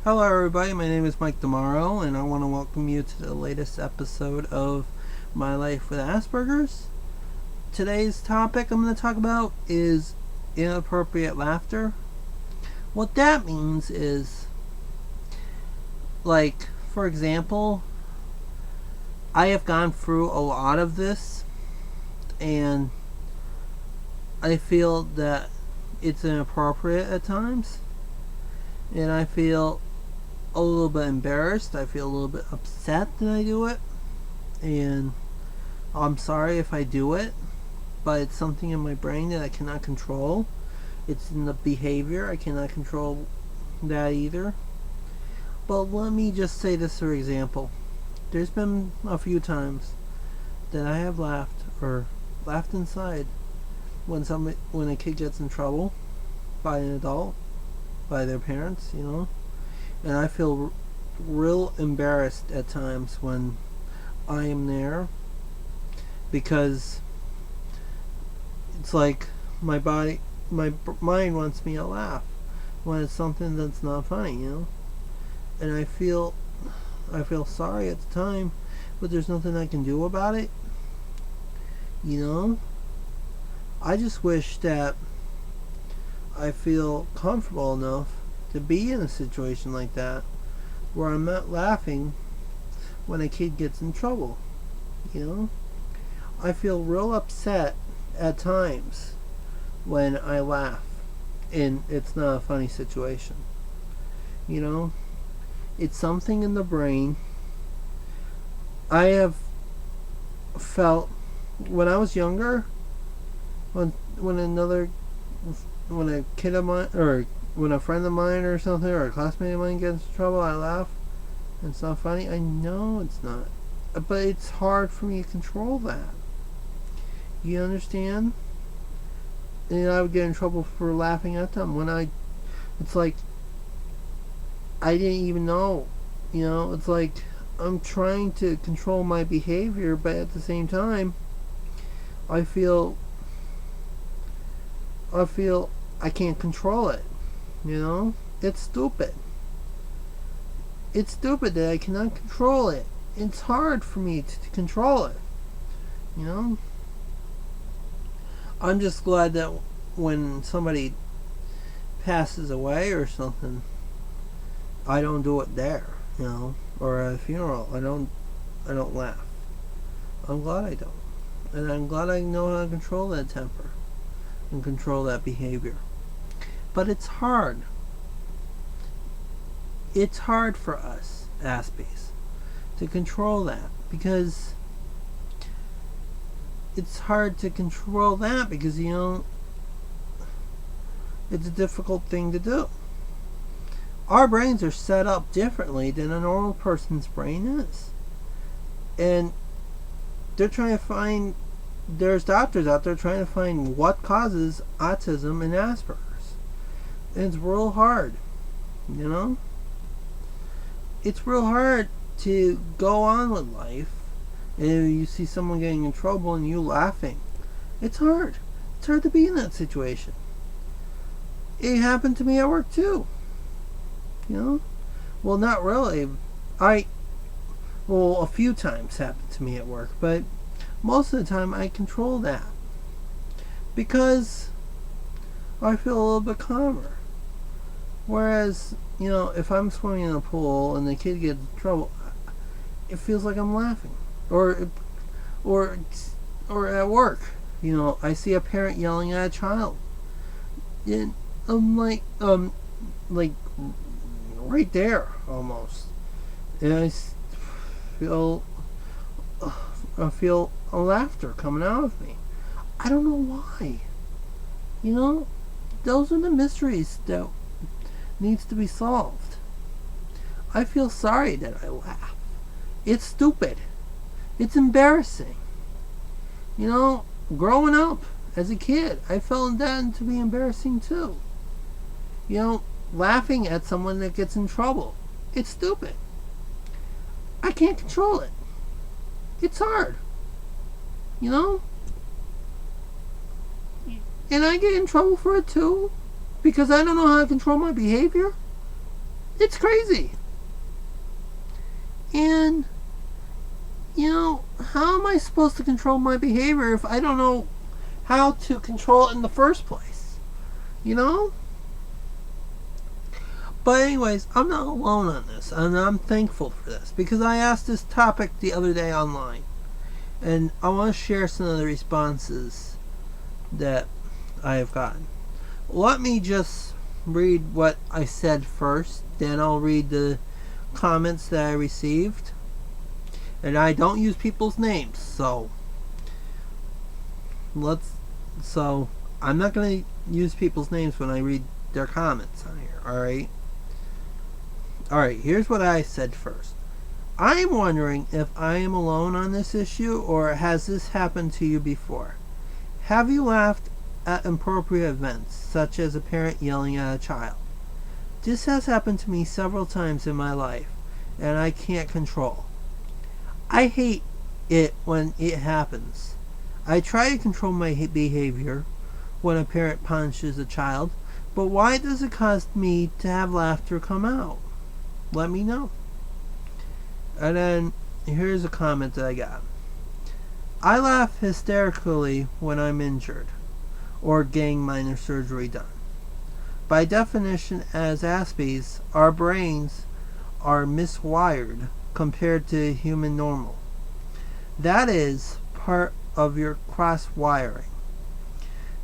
Hello, everybody. My name is Mike Demaro, and I want to welcome you to the latest episode of My Life with Asperger's. Today's topic I'm going to talk about is inappropriate laughter. What that means is, like, for example, I have gone through a lot of this, and I feel that it's inappropriate at times, and I feel a little bit embarrassed. I feel a little bit upset that I do it, and I'm sorry if I do it, but it's something in my brain that I cannot control. It's in the behavior. I cannot control that either. But let me just say this for example. There's been a few times that I have laughed inside when a kid gets in trouble by an adult, by their parents, and I feel real embarrassed at times when I am there, because it's like my mind wants me to laugh when it's something that's not funny, and I feel sorry at the time, but there's nothing I can do about it. I just wish that I feel comfortable enough to be in a situation like that where I'm not laughing when a kid gets in trouble. I feel real upset at times when I laugh and it's not a funny situation. It's something in the brain. I have felt when I was younger, when a kid of mine, or when a friend of mine or something, or a classmate of mine gets in trouble, I laugh. And it's not funny. I know it's not, but it's hard for me to control that. You understand? And I would get in trouble for laughing at them it's like I didn't even know. It's like I'm trying to control my behavior, but at the same time, I feel I can't control it. It's stupid. It's stupid that I cannot control it. It's hard for me to control it. I'm just glad that when somebody passes away or something, I don't do it there, or at a funeral. I don't laugh. I'm glad I don't. And I'm glad I know how to control that temper and control that behavior. But it's hard. It's hard for us, Aspies, to control that, because it's hard to control that because, it's a difficult thing to do. Our brains are set up differently than a normal person's brain is. And they're trying to find, there's doctors out there trying to find what causes autism and Asperger's. And it's real hard, It's real hard to go on with life and you see someone getting in trouble and you laughing. It's hard. It's hard to be in that situation. It happened to me at work too. Well, not really. A few times happened to me at work, but most of the time I control that because I feel a little bit calmer. Whereas, if I'm swimming in a pool and the kid gets in trouble, it feels like I'm laughing. Or at work, I see a parent yelling at a child, and I'm like right there almost, and I feel a laughter coming out of me. I don't know why. Those are the mysteries that needs to be solved. I feel sorry that I laugh. It's stupid. It's embarrassing. Growing up as a kid, I felt that to be embarrassing too. Laughing at someone that gets in trouble. It's stupid. I can't control it. It's hard. And I get in trouble for it too, because I don't know how to control my behavior. It's crazy. And, how am I supposed to control my behavior if I don't know how to control it in the first place? You know? But anyways, I'm not alone on this, and I'm thankful for this, because I asked this topic the other day online, and I want to share some of the responses that I have gotten. Let me just read what I said first, then I'll read the comments that I received. And I don't use people's names, so I'm not going to use people's names when I read their comments on here, alright? Alright, here's what I said first. I'm wondering if I am alone on this issue, or has this happened to you before? Have you laughed at inappropriate events, such as a parent yelling at a child? This has happened to me several times in my life, and I can't control. I hate it when it happens. I try to control my behavior when a parent punishes a child, but why does it cause me to have laughter come out? Let me know. And then here's a comment that I got. I laugh hysterically when I'm injured or getting minor surgery done. By definition, as Asperger's, our brains are miswired compared to human normal. That is part of your cross wiring.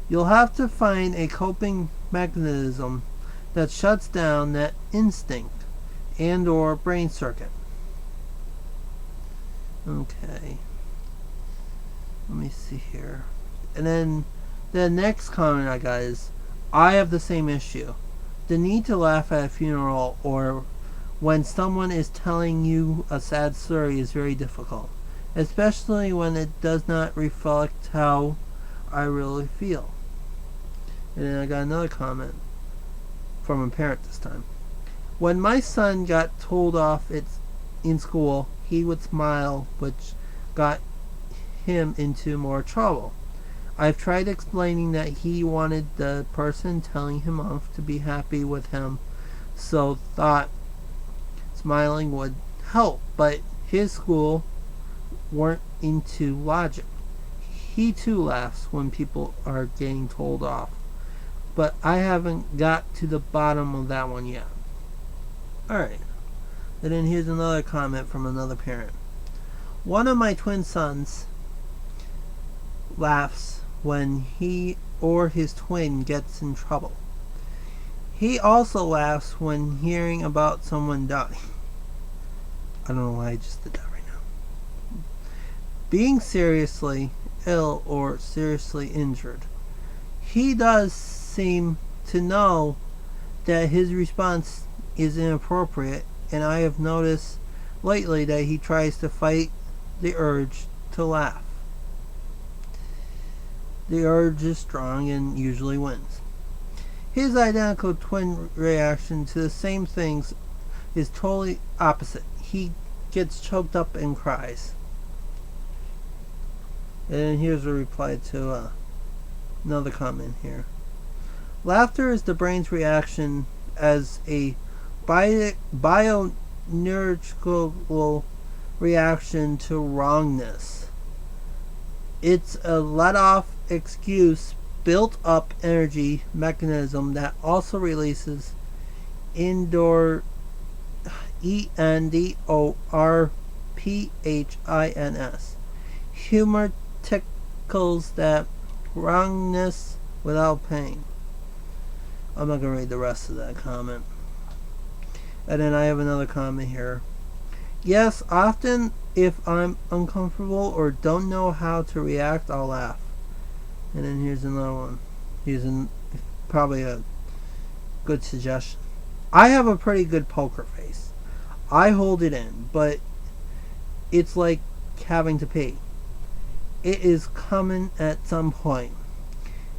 You'll have to find a coping mechanism that shuts down that instinct and or brain circuit. Okay. Let me see here. And then the next comment I got is, I have the same issue. The need to laugh at a funeral or when someone is telling you a sad story is very difficult, especially when it does not reflect how I really feel. And then I got another comment from a parent this time. When my son got told off in school, he would smile, which got him into more trouble. I've tried explaining that he wanted the person telling him off to be happy with him, so thought smiling would help, but his school weren't into logic. He too laughs when people are getting told off, but I haven't got to the bottom of that one yet. Alright, and then here's another comment from another parent. One of my twin sons laughs when he or his twin gets in trouble. He also laughs when hearing about someone dying. I don't know why I just did that right now. Being seriously ill or seriously injured. He does seem to know that his response is inappropriate, and I have noticed lately that he tries to fight the urge to laugh. The urge is strong and usually wins. His identical twin reaction to the same things is totally opposite. He gets choked up and cries. And then here's a reply to another comment here. Laughter is the brain's reaction as a bioneurological reaction to wrongness. It's a let-off excuse built up energy mechanism that also releases endorphins. Humor tickles that wrongness without pain. I'm not going to read the rest of that comment. And then I have another comment here. Yes, often if I'm uncomfortable or don't know how to react, I'll laugh. And then here's another one. Here's probably a good suggestion. I have a pretty good poker face. I hold it in, but it's like having to pee. It is coming at some point,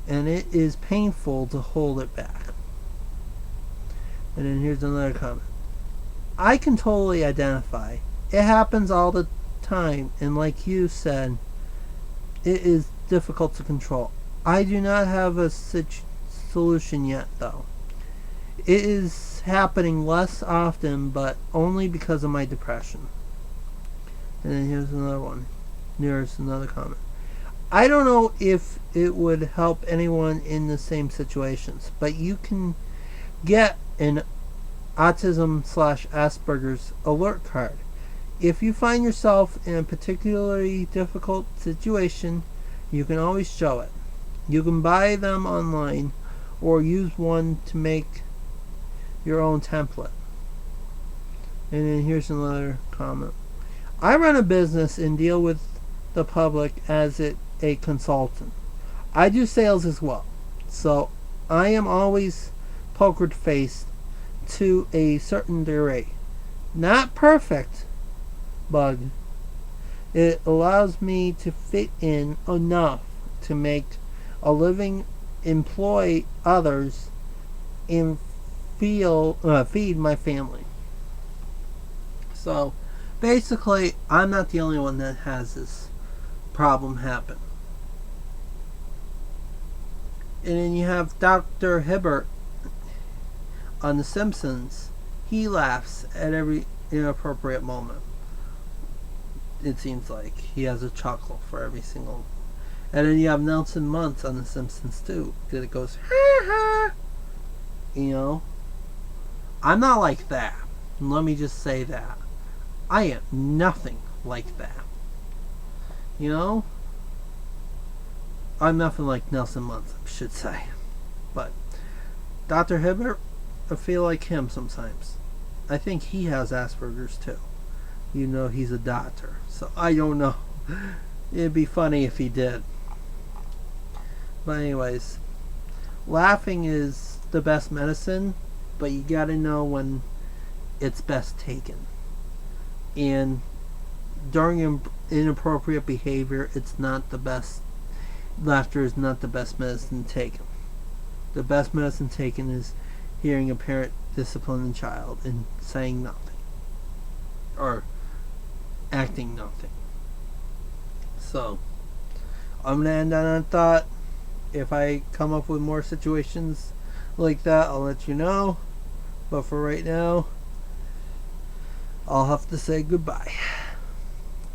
and it is painful to hold it back. And then here's another comment. I can totally identify. It happens all the time, and like you said, it is difficult to control. I do not have a solution yet, though. It is happening less often, but only because of my depression. And then here's another one. Here's another comment. I don't know if it would help anyone in the same situations, but you can get an autism/Asperger's alert card. If you find yourself in a particularly difficult situation, you can always show it. You can buy them online or use one to make your own template. And then here's another comment. I run a business and deal with the public as a consultant. I do sales as well. So I am always poker faced to a certain degree. Not perfect, but it allows me to fit in enough to make a living, employ others, and feed my family. So basically, I'm not the only one that has this problem happen. And then you have Dr. Hibbert on The Simpsons. He laughs at every inappropriate moment. It seems like he has a chuckle for every single. And then you have Nelson Muntz on The Simpsons too, because it goes ha ha. You know, I'm not like that. Let me just say that. I am nothing like that. You know? I'm nothing like Nelson Muntz, I should say. But Dr. Hibbert, I feel like him sometimes. I think he has Asperger's too. You know, he's a doctor. So I don't know. It'd be funny if he did. But anyways, laughing is the best medicine, but you gotta know when it's best taken. And during inappropriate behavior, it's not the best. Laughter is not the best medicine taken. The best medicine taken is hearing a parent discipline a child and saying nothing. Or acting nothing. So, I'm going to end on that thought. If I come up with more situations like that, I'll let you know. But for right now, I'll have to say goodbye.